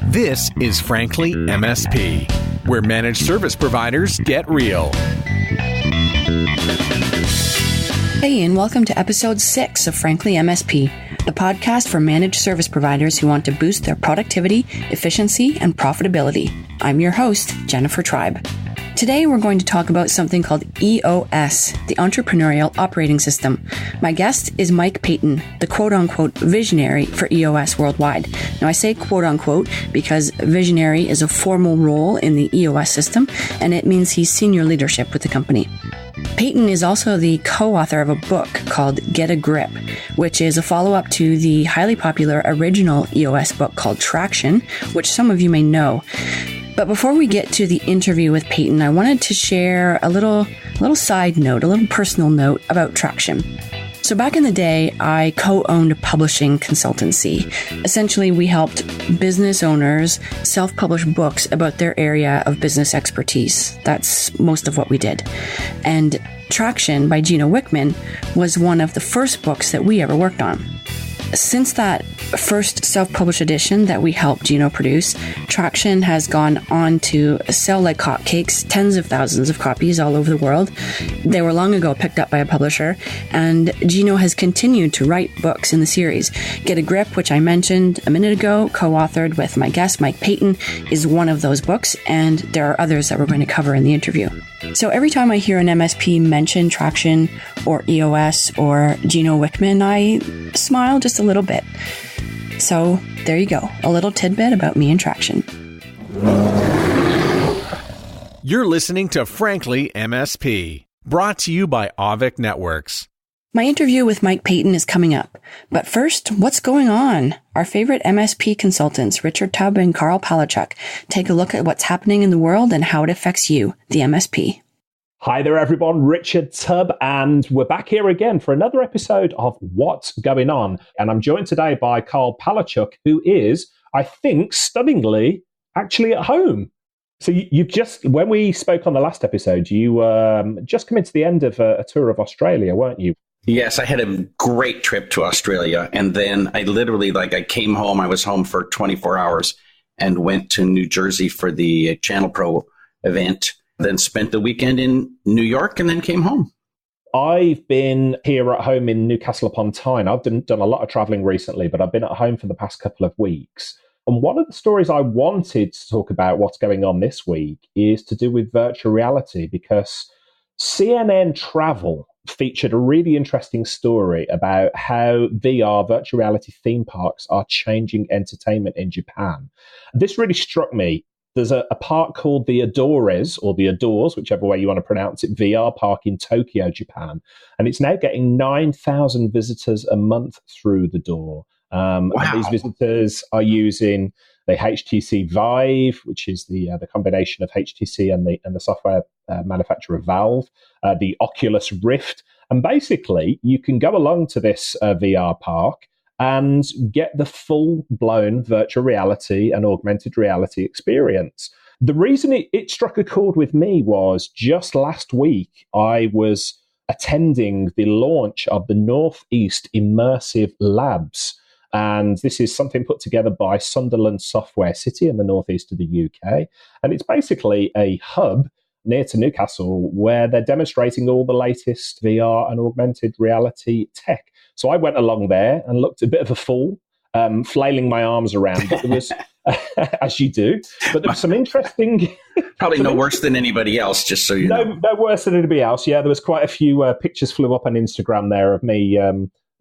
This is Frankly MSP, where managed service providers get real. Hey, and welcome to episode 6 of Frankly MSP, the podcast for managed service providers who want to boost their productivity, efficiency, and profitability. I'm your host, Jennifer Tribe. Today, we're going to talk about something called EOS, the Entrepreneurial Operating System. My guest is Mike Paton, the quote-unquote visionary for EOS worldwide. Now, I say quote-unquote because visionary is a formal role in the EOS system, and it means he's senior leadership with the company. Paton is also the co-author of a book called Get a Grip, which is a follow-up to the highly popular original EOS book called Traction, which some of you may know. But before we get to the interview with Paton, I wanted to share a little side note, a little personal note about Traction. So back in the day, I co-owned a publishing consultancy. Essentially, we helped business owners self-publish books about their area of business expertise. That's most of what we did. And Traction by Gino Wickman was one of the first books that we ever worked on. Since that first self-published edition that we helped Gino produce, Traction has gone on to sell like hotcakes, tens of thousands of copies all over the world. They were long ago picked up by a publisher, and Gino has continued to write books in the series. Get a Grip, which I mentioned a minute ago, co-authored with my guest, Mike Paton, is one of those books, and there are others that we're going to cover in the interview. So every time I hear an MSP mention Traction or EOS or Gino Wickman, I smile just a little bit. So there you go, a little tidbit about me and Traction. You're listening to Frankly MSP, brought to you by Avik Networks. My interview with Mike Paton is coming up. But first, what's going on? Our favorite MSP consultants, Richard Tubb and Karl Palachuk, take a look at what's happening in the world and how it affects you, the MSP. Hi there, everyone. Richard Tubb, and we're back here again for another episode of What's Going On. And I'm joined today by Karl Palachuk, who is, I think, stunningly, actually at home. So you've just, when we spoke on the last episode, you just come into the end of a tour of Australia, weren't you? Yes, I had a great trip to Australia. And then I literally, I came home, I was home for 24 hours and went to New Jersey for the Channel Pro event. Then spent the weekend in New York and then came home. I've been here at home in Newcastle upon Tyne. I've done a lot of traveling recently, but I've been at home for the past couple of weeks. And one of the stories I wanted to talk about what's going on this week is to do with virtual reality, because CNN Travel featured a really interesting story about how VR, virtual reality theme parks, are changing entertainment in Japan. This really struck me. There's a park called the Adores, or the Adores, whichever way you want to pronounce it, VR park in Tokyo, Japan. And it's now getting 9,000 visitors a month through the door. Wow. And these visitors are using the HTC Vive, which is the combination of HTC and the software manufacturer Valve, the Oculus Rift. And basically, you can go along to this VR park and get the full-blown virtual reality and augmented reality experience. The reason it struck a chord with me was just last week, I was attending the launch of the Northeast Immersive Labs. And this is something put together by Sunderland Software City in the northeast of the UK. And it's basically a hub near to Newcastle where they're demonstrating all the latest VR and augmented reality tech. So I went along there and looked a bit of a fool, flailing my arms around. But there was, as you do, but there was some interesting... Probably no worse than anybody else, just so you know. No worse than anybody else. Yeah, there was quite a few pictures flew up on Instagram there of me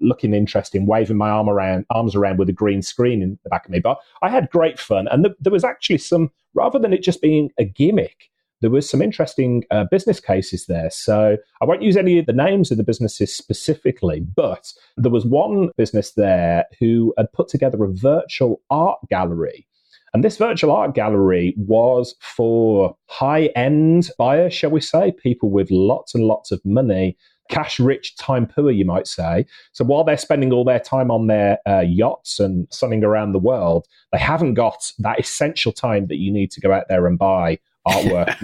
looking interesting, waving my arms around with a green screen in the back of me. But I had great fun. And there was actually some, rather than it just being a gimmick, there was some interesting business cases there. So I won't use any of the names of the businesses specifically, but there was one business there who had put together a virtual art gallery. And this virtual art gallery was for high-end buyers, shall we say, people with lots and lots of money, cash-rich, time-poor, you might say. So while they're spending all their time on their yachts and sunning around the world, they haven't got that essential time that you need to go out there and buy artwork.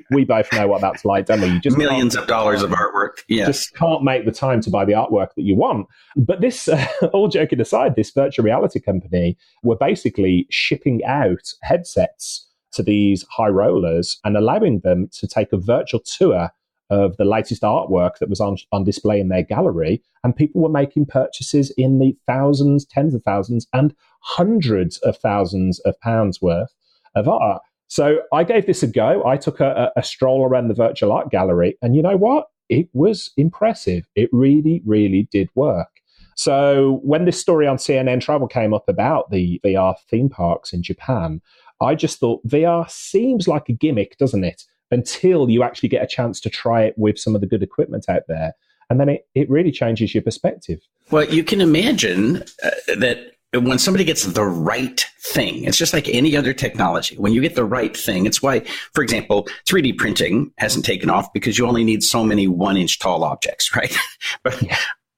we both know what that's like, don't we? You just millions of dollars of artwork. Yes. Just can't make the time to buy the artwork that you want. But this, all joking aside, this virtual reality company were basically shipping out headsets to these high rollers and allowing them to take a virtual tour of the latest artwork that was on display in their gallery. And people were making purchases in the thousands, tens of thousands, and hundreds of thousands of pounds worth of art. So I gave this a go. I took a stroll around the virtual art gallery, and you know what? It was impressive. It really, really did work. So when this story on CNN Travel came up about the VR theme parks in Japan, I just thought VR seems like a gimmick, doesn't it? Until you actually get a chance to try it with some of the good equipment out there. And then it really changes your perspective. Well, you can imagine that when somebody gets the right thing, it's just like any other technology. When you get the right thing, it's why, for example, 3D printing hasn't taken off because you only need so many 1-inch tall objects, right?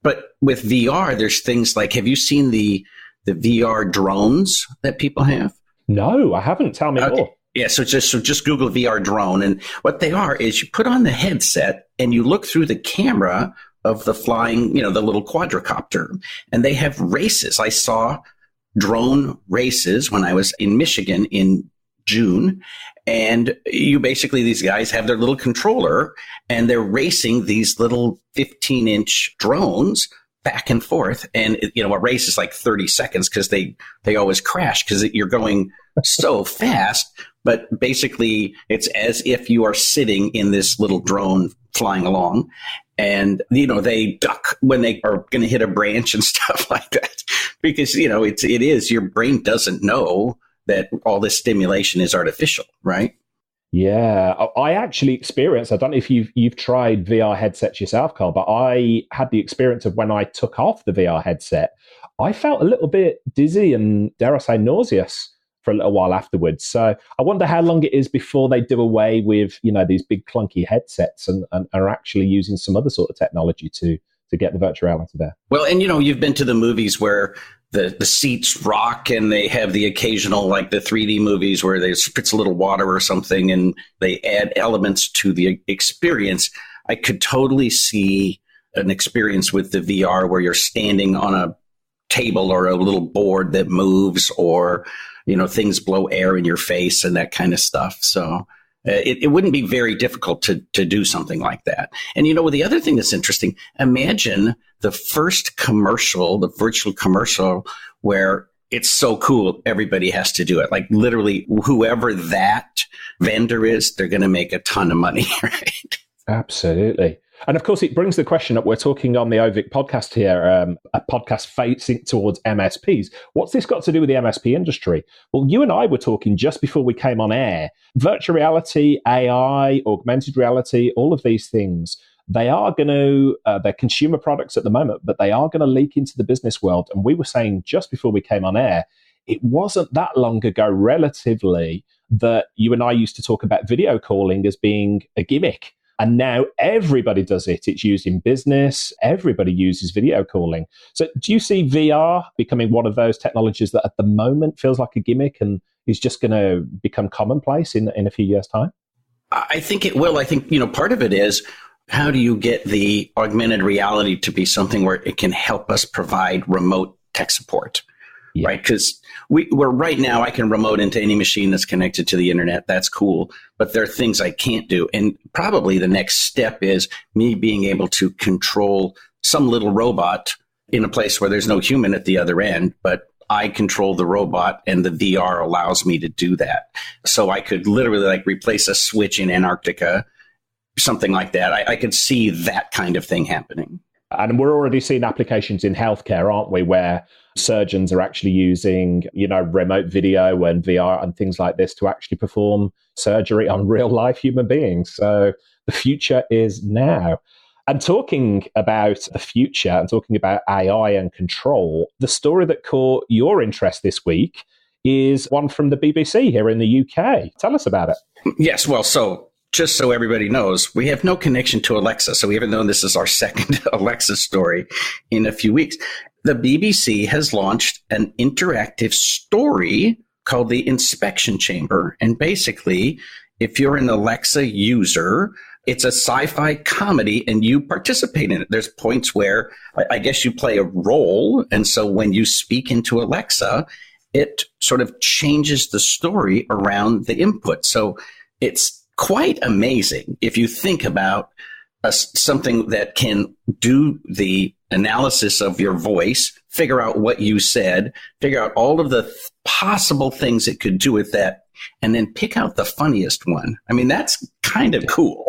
But with VR, there's things like, have you seen the VR drones that people have? No, I haven't. Tell me more. Yeah, so just Google VR drone. And what they are is you put on the headset and you look through the camera of the flying, the little quadricopter, and they have races. I saw drone races when I was in Michigan in June, and these guys have their little controller and they're racing these little 15-inch drones back and forth. And, a race is like 30 seconds because they always crash because you're going so fast. But basically, it's as if you are sitting in this little drone flying along. And, they duck when they are going to hit a branch and stuff like that. Because, it is your brain doesn't know that all this stimulation is artificial, right? Yeah, I actually experienced, I don't know if you've tried VR headsets yourself, Carl, but I had the experience of when I took off the VR headset, I felt a little bit dizzy and, dare I say, nauseous for a little while afterwards. So I wonder how long it is before they do away with, these big clunky headsets and are actually using some other sort of technology to get the virtual reality there. Well, and, you've been to the movies where the seats rock and they have the occasional, like the 3D movies where they spritz a little water or something and they add elements to the experience. I could totally see an experience with the VR where you're standing on a table or a little board that moves, or, things blow air in your face and that kind of stuff. So it wouldn't be very difficult to do something like that. And, the other thing that's interesting, imagine the first commercial, the virtual commercial, where it's so cool, everybody has to do it. Like literally whoever that vendor is, they're going to make a ton of money, right? Absolutely. And of course, it brings the question up. We're talking on the OVIC podcast here, a podcast facing towards MSPs. What's this got to do with the MSP industry? Well, you and I were talking just before we came on air. Virtual reality, AI, augmented reality, all of these things, they are going to, they're consumer products at the moment, but they are going to leak into the business world. And we were saying just before we came on air, it wasn't that long ago, relatively, that you and I used to talk about video calling as being a gimmick. And now everybody does it. It's used in business. Everybody uses video calling. So do you see VR becoming one of those technologies that at the moment feels like a gimmick and is just going to become commonplace in a few years' time? I think it will. I think, part of it is, how do you get the augmented reality to be something where it can help us provide remote tech support? Yeah. Right? Because we're right now, I can remote into any machine that's connected to the internet. That's cool. But there are things I can't do. And probably the next step is me being able to control some little robot in a place where there's no human at the other end, but I control the robot and the VR allows me to do that. So I could literally replace a switch in Antarctica, something like that. I could see that kind of thing happening. And we're already seeing applications in healthcare, aren't we, where surgeons are actually using, remote video and VR and things like this to actually perform surgery on real life human beings. So the future is now. And talking about the future and talking about AI and control, the story that caught your interest this week is one from the BBC here in the UK. Tell us about it. Yes, well, just so everybody knows, we have no connection to Alexa. So even though this is our second Alexa story in a few weeks, the BBC has launched an interactive story called the Inspection Chamber. And basically, if you're an Alexa user, it's a sci-fi comedy and you participate in it. There's points where I guess you play a role. And so when you speak into Alexa, it sort of changes the story around the input. So it's quite amazing if you think about something that can do the analysis of your voice, figure out what you said, figure out all of the possible things it could do with that, and then pick out the funniest one. I mean, that's kind of cool.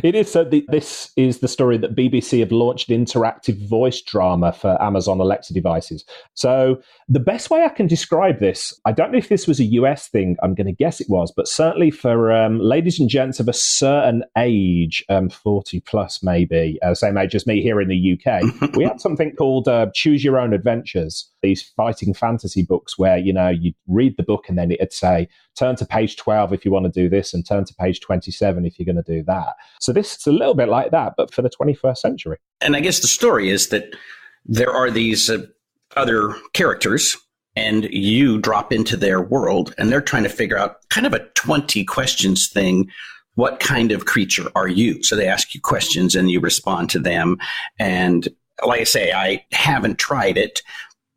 It is. So this is the story that BBC have launched interactive voice drama for Amazon Alexa devices. So the best way I can describe this, I don't know if this was a US thing, I'm going to guess it was, but certainly for ladies and gents of a certain age, 40 plus maybe, same age as me here in the UK, we had something called Choose Your Own Adventures, these fighting fantasy books where, you read the book and then it'd say, turn to page 12 if you want to do this and turn to page 27 if you're going to do that. So this is a little bit like that, but for the 21st century. And I guess the story is that there are these other characters and you drop into their world and they're trying to figure out kind of a 20 questions thing. What kind of creature are you? So they ask you questions and you respond to them. And like I say, I haven't tried it,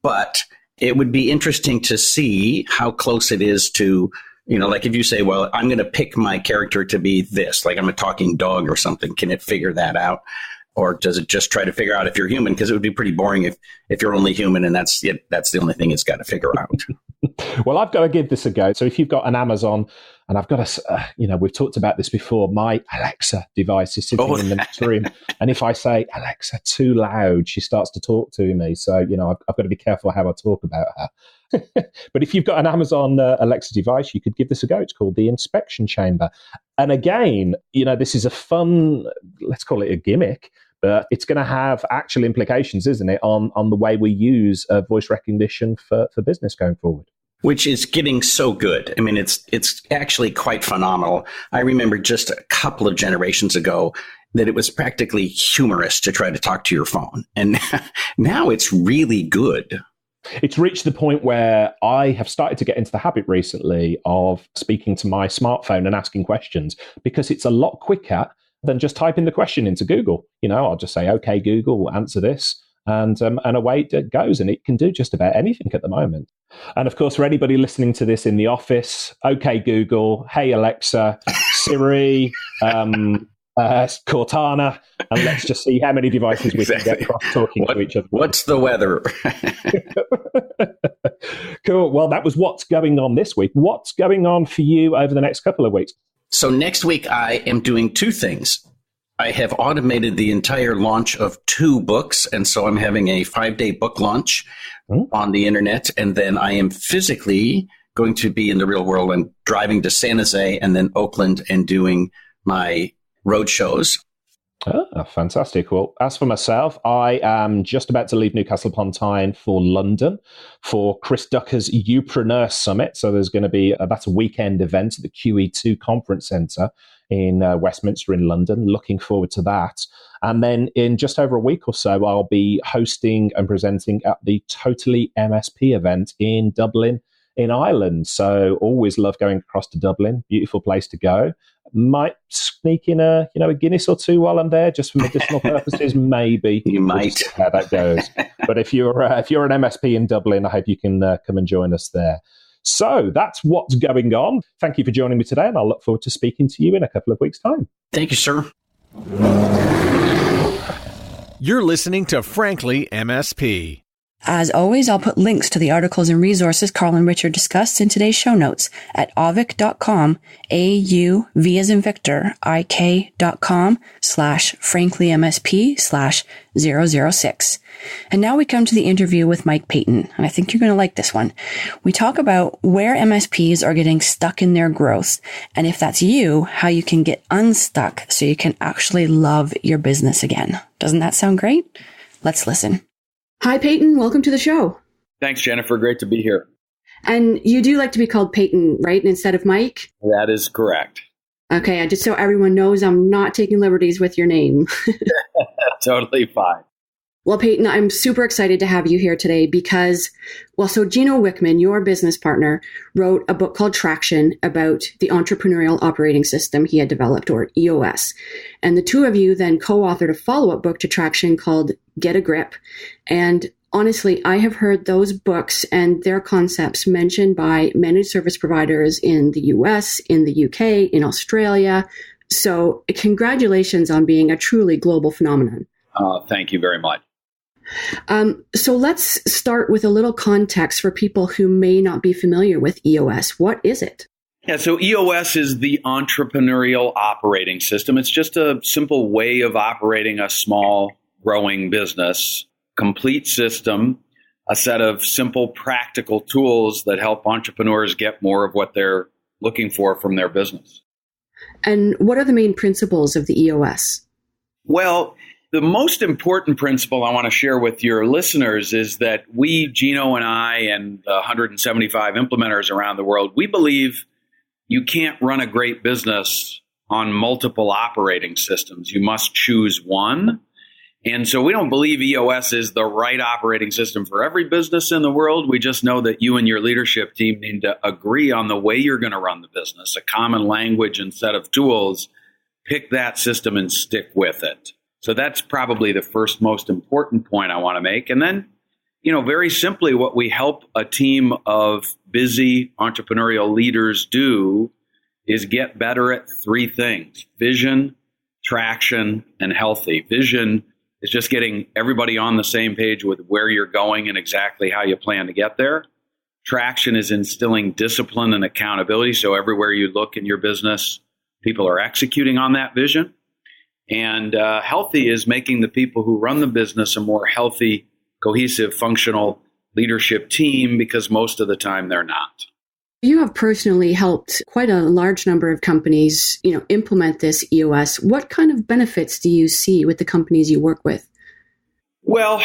but it would be interesting to see how close it is to, like if you say, well, I'm going to pick my character to be this, like I'm a talking dog or something. Can it figure that out? Or does it just try to figure out if you're human? Because it would be pretty boring if you're only human and that's it. That's the only thing it's got to figure out. Well, I've got to give this a go. So if you've got an Amazon, and I've got we've talked about this before, my Alexa device is sitting in the next room. And if I say, Alexa, too loud, she starts to talk to me. So, I've got to be careful how I talk about her. But if you've got an Amazon Alexa device, you could give this a go. It's called the Inspection Chamber. And again, this is a fun, let's call it a gimmick, but it's going to have actual implications, isn't it, on the way we use voice recognition for business going forward. Which is getting so good. I mean, it's actually quite phenomenal. I remember just a couple of generations ago that it was practically humorous to try to talk to your phone. And now it's really good. It's reached the point where I have started to get into the habit recently of speaking to my smartphone and asking questions because it's a lot quicker than just typing the question into Google. I'll just say, okay, Google, answer this. And away it goes. And it can do just about anything at the moment. And of course, for anybody listening to this in the office, okay, Google, hey, Alexa, Siri, Cortana, and let's just see how many devices we can get talking to each other. What's the weather? Cool. Well, that was what's going on this week. What's going on for you over the next couple of weeks? So next week, I am doing two things. I have automated the entire launch of 2 books, and so I'm having a 5-day book launch on the internet, and then I am physically going to be in the real world and driving to San Jose and then Oakland and doing my road shows. Oh, fantastic. Well, as for myself, I am just about to leave Newcastle upon Tyne for London for Chris Ducker's Upreneur Summit. So there's going to be that's a weekend event at the QE2 Conference Centre in Westminster in London. Looking forward to that. And then in just over a week or so, I'll be hosting and presenting at the Totally MSP event in Dublin in Ireland. So always love going across to Dublin. Beautiful place to go. Might sneak in a Guinness or 2 while I'm there, just for medicinal purposes. Maybe you might. See how that goes. But if you're an MSP in Dublin, I hope you can come and join us there. So that's what's going on. Thank you for joining me today, and I'll look forward to speaking to you in a couple of weeks' time. Thank you, sir. You're listening to Frankly MSP. As always, I'll put links to the articles and resources Karl and Richard discussed in today's show notes at auvic.com, AUV as in Victor, IK.com/franklymsp/006. And now we come to the interview with Mike Paton, and I think you're going to like this one. We talk about where MSPs are getting stuck in their growth, and if that's you, how you can get unstuck so you can actually love your business again. Doesn't that sound great? Let's listen. Hi, Paton. Welcome to the show. Thanks, Jennifer. Great to be here. And you do like to be called Paton, right? Instead of Mike? That is correct. Okay. Just so everyone knows, I'm not taking liberties with your name. Totally fine. Well, Paton, I'm super excited to have you here today because, so Gino Wickman, your business partner, wrote a book called Traction about the entrepreneurial operating system he had developed, or EOS. And the two of you then co-authored a follow-up book to Traction called Get a Grip. And honestly, I have heard those books and their concepts mentioned by managed service providers in the US, in the UK, in Australia. So congratulations on being a truly global phenomenon. Thank you very much. So let's start with a little context for people who may not be familiar with EOS. What is it? Yeah, so EOS is the entrepreneurial operating system. It's just a simple way of operating a small, growing business. Complete system, a set of simple, practical tools that help entrepreneurs get more of what they're looking for from their business. And what are the main principles of the EOS? Well, the most important principle I want to share with your listeners is that we, Gino and I, and the 175 implementers around the world, we believe you can't run a great business on multiple operating systems. You must choose one. And so we don't believe EOS is the right operating system for every business in the world. We just know that you and your leadership team need to agree on the way you're going to run the business, a common language and set of tools. Pick that system and stick with it. So that's probably the first most important point I want to make. And then, very simply, what we help a team of busy entrepreneurial leaders do is get better at three things: vision, traction, and healthy. Vision is just getting everybody on the same page with where you're going and exactly how you plan to get there. Traction is instilling discipline and accountability. So everywhere you look in your business, people are executing on that vision. And healthy is making the people who run the business a more healthy, cohesive, functional leadership team, because most of the time they're not. You have personally helped quite a large number of companies, implement this EOS. What kind of benefits do you see with the companies you work with? Well,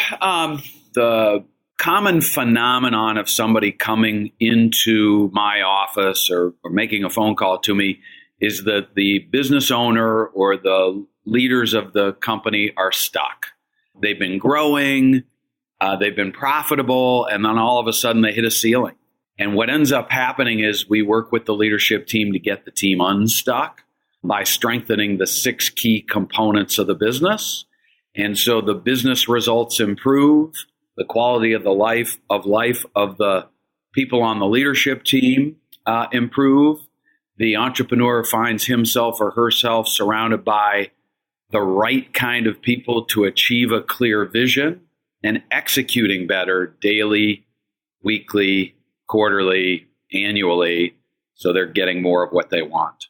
the common phenomenon of somebody coming into my office or making a phone call to me is that the business owner or the leaders of the company are stuck. They've been growing, they've been profitable, and then all of a sudden they hit a ceiling. And what ends up happening is we work with the leadership team to get the team unstuck by strengthening the 6 key components of the business. And so the business results improve, the quality of the life of the people on the leadership team improve. The entrepreneur finds himself or herself surrounded by the right kind of people to achieve a clear vision and executing better daily, weekly, quarterly, annually, so they're getting more of what they want.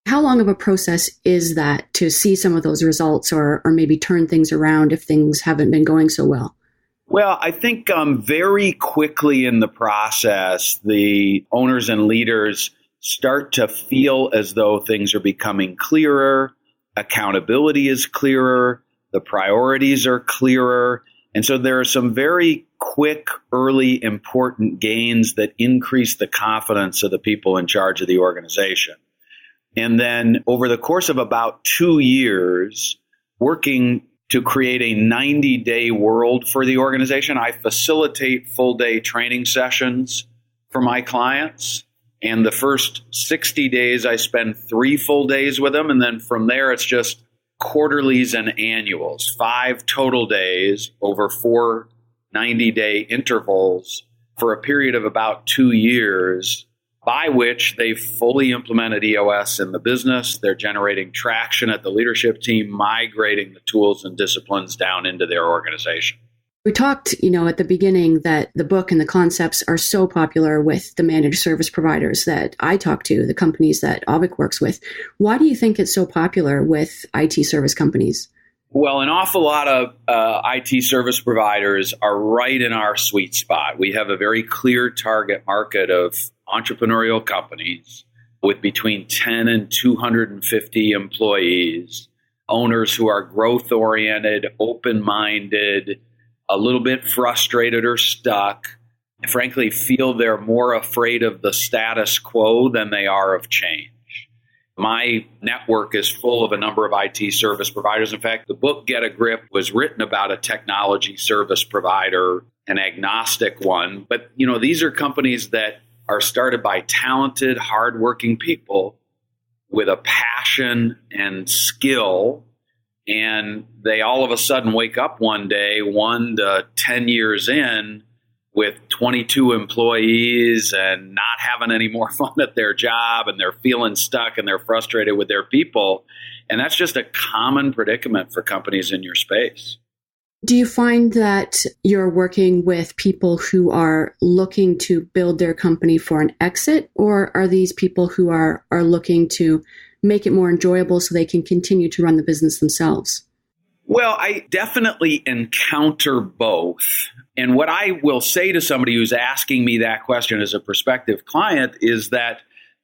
How long of a process is that to see some of those results or maybe turn things around if things haven't been going so well? Well, I think very quickly in the process, the owners and leaders start to feel as though things are becoming clearer, accountability is clearer, the priorities are clearer. And so there are some very quick, early, important gains that increase the confidence of the people in charge of the organization. And then over the course of about 2 years, working to create a 90-day world for the organization, I facilitate full-day training sessions for my clients. And the first 60 days, I spend 3 full days with them. And then from there, it's just quarterlies and annuals, 5 total days over 4 90-day intervals for a period of about 2 years, by which they've fully implemented EOS in the business. They're generating traction at the leadership team, migrating the tools and disciplines down into their organization. We talked, at the beginning that the book and the concepts are so popular with the managed service providers that I talk to, the companies that Avik works with. Why do you think it's so popular with IT service companies? Well, an awful lot of IT service providers are right in our sweet spot. We have a very clear target market of entrepreneurial companies with between 10 and 250 employees, owners who are growth-oriented, open-minded, a little bit frustrated or stuck, and frankly feel they're more afraid of the status quo than they are of change. My network is full of a number of IT service providers. In fact, the book Get a Grip was written about a technology service provider, an agnostic one. But, these are companies that are started by talented, hardworking people with a passion and skill. And they all of a sudden wake up one day, 1 to 10 years in, with 22 employees and not having any more fun at their job, and they're feeling stuck and they're frustrated with their people. And that's just a common predicament for companies in your space. Do you find that you're working with people who are looking to build their company for an exit, or are these people who are looking to make it more enjoyable so they can continue to run the business themselves? Well, I definitely encounter both. And what I will say to somebody who's asking me that question as a prospective client is that,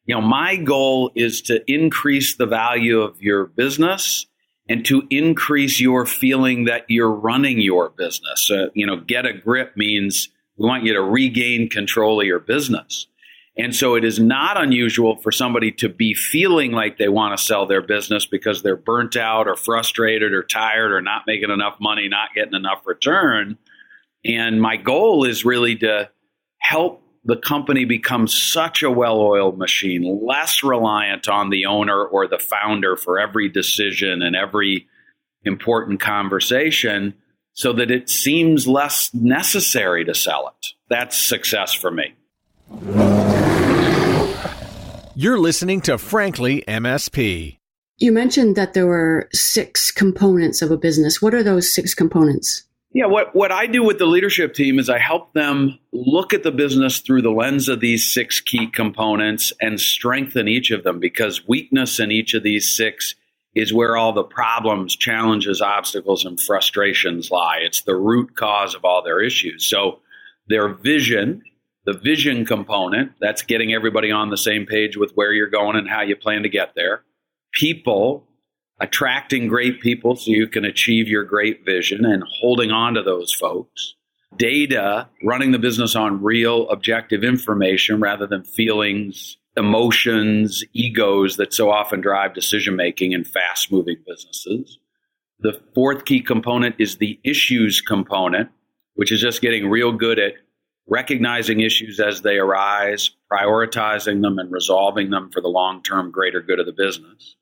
my goal is to increase the value of your business and to increase your feeling that you're running your business. Get a grip means we want you to regain control of your business. And so it is not unusual for somebody to be feeling like they want to sell their business because they're burnt out or frustrated or tired or not making enough money, not getting enough return. And my goal is really to help the company become such a well-oiled machine, less reliant on the owner or the founder for every decision and every important conversation, so that it seems less necessary to sell it. That's success for me. You're listening to Frankly MSP. You mentioned that there were 6 components of a business. What are those 6 components? Yeah, what I do with the leadership team is I help them look at the business through the lens of these 6 key components and strengthen each of them, because weakness in each of these 6 is where all the problems, challenges, obstacles, and frustrations lie. It's the root cause of all their issues. So their vision, the vision component, that's getting everybody on the same page with where you're going and how you plan to get there. People, attracting great people so you can achieve your great vision and holding on to those folks. Data, running the business on real objective information rather than feelings, emotions, egos that so often drive decision-making in fast-moving businesses. The 4th key component is the issues component, which is just getting real good at recognizing issues as they arise, prioritizing them, and resolving them for the long-term greater good of the business.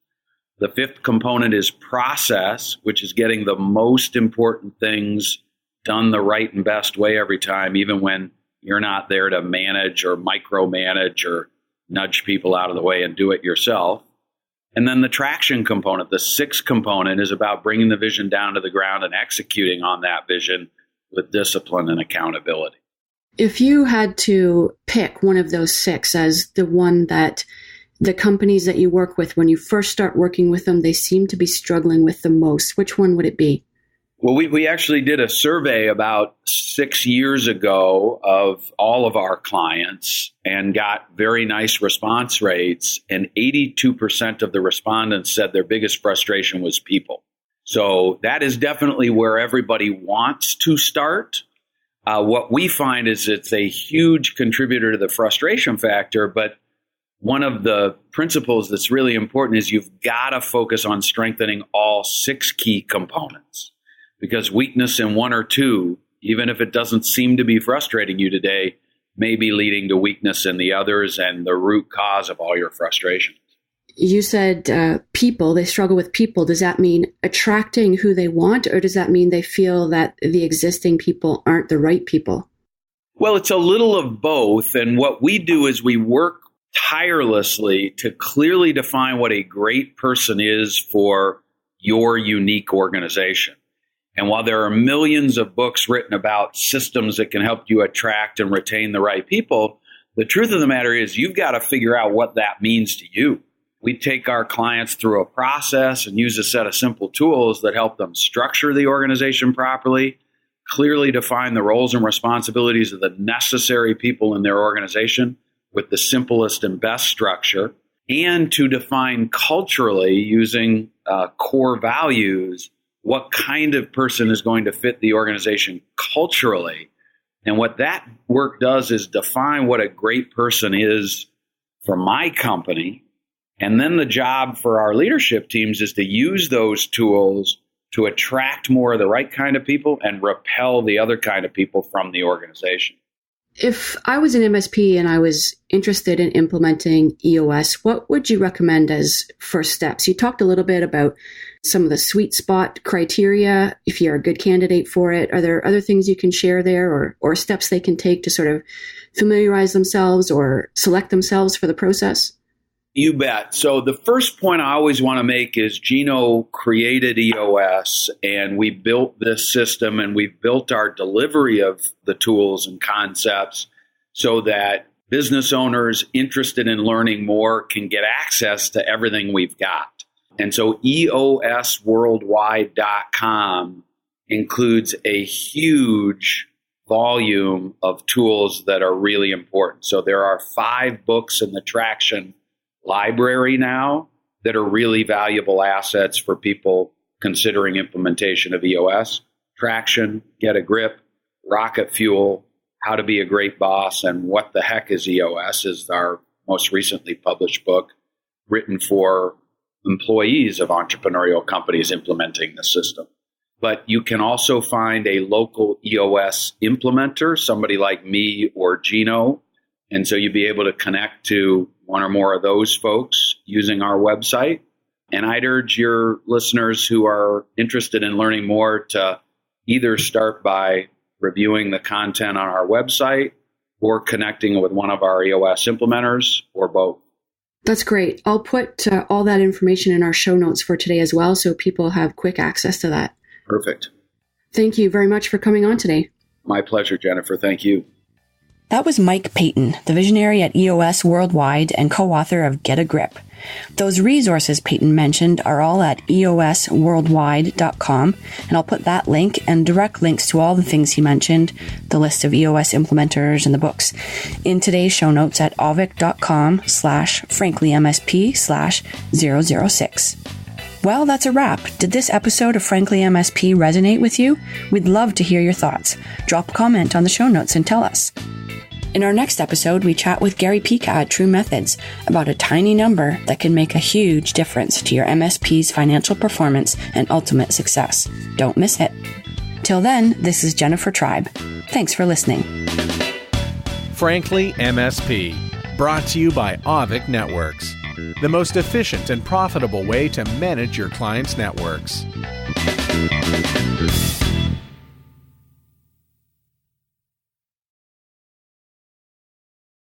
The 5th component is process, which is getting the most important things done the right and best way every time, even when you're not there to manage or micromanage or nudge people out of the way and do it yourself. And then the traction component, the 6th component, is about bringing the vision down to the ground and executing on that vision with discipline and accountability. If you had to pick one of those 6 as the one that the companies that you work with, when you first start working with them, they seem to be struggling with the most, which one would it be? Well, we actually did a survey about 6 years ago of all of our clients and got very nice response rates. And 82% of the respondents said their biggest frustration was people. So that is definitely where everybody wants to start. What we find is it's a huge contributor to the frustration factor, but one of the principles that's really important is you've got to focus on strengthening all 6 key components, because weakness in 1 or 2, even if it doesn't seem to be frustrating you today, may be leading to weakness in the others and the root cause of all your frustrations. You said people, they struggle with people. Does that mean attracting who they want, or does that mean they feel that the existing people aren't the right people? Well, it's a little of both. And what we do is we work tirelessly to clearly define what a great person is for your unique organization. And while there are millions of books written about systems that can help you attract and retain the right people, the truth of the matter is you've got to figure out what that means to you. We take our clients through a process and use a set of simple tools that help them structure the organization properly, clearly define the roles and responsibilities of the necessary people in their organization with the simplest and best structure, and to define culturally, using core values, what kind of person is going to fit the organization culturally. And what that work does is define what a great person is for my company And then the job for our leadership teams is to use those tools to attract more of the right kind of people and repel the other kind of people from the organization. If I was an MSP and I was interested in implementing EOS, what would you recommend as first steps? You talked a little bit about some of the sweet spot criteria, if you're a good candidate for it. Are there other things you can share there or steps they can take to sort of familiarize themselves or select themselves for the process? You bet. So the first point I always want to make is Gino created EOS, and we built this system, and we built our delivery of the tools and concepts so that business owners interested in learning more can get access to everything we've got. And so EOSworldwide.com includes a huge volume of tools that are really important. So there are 5 books in the Traction library now that are really valuable assets for people considering implementation of EOS. Traction, Get a Grip, Rocket Fuel, How to Be a Great Boss, and What the Heck is EOS is our most recently published book written for employees of entrepreneurial companies implementing the system. But you can also find a local EOS implementer, somebody like me or Gino. And so you'd be able to connect to one or more of those folks using our website. And I'd urge your listeners who are interested in learning more to either start by reviewing the content on our website or connecting with one of our EOS implementers, or both. That's great. I'll put all that information in our show notes for today as well, so people have quick access to that. Perfect. Thank you very much for coming on today. My pleasure, Jennifer. Thank you. That was Mike Paton, the visionary at EOS Worldwide and co-author of Get a Grip. Those resources Paton mentioned are all at eosworldwide.com, and I'll put that link and direct links to all the things he mentioned, the list of EOS implementers and the books, in today's show notes at avik.com/franklymsp/006. Well, that's a wrap. Did this episode of Frankly MSP resonate with you? We'd love to hear your thoughts. Drop a comment on the show notes and tell us. In our next episode, we chat with Gary Pika at True Methods about a tiny number that can make a huge difference to your MSP's financial performance and ultimate success. Don't miss it. Till then, this is Jennifer Tribe. Thanks for listening. Frankly MSP, brought to you by Avik Networks, the most efficient and profitable way to manage your clients' networks.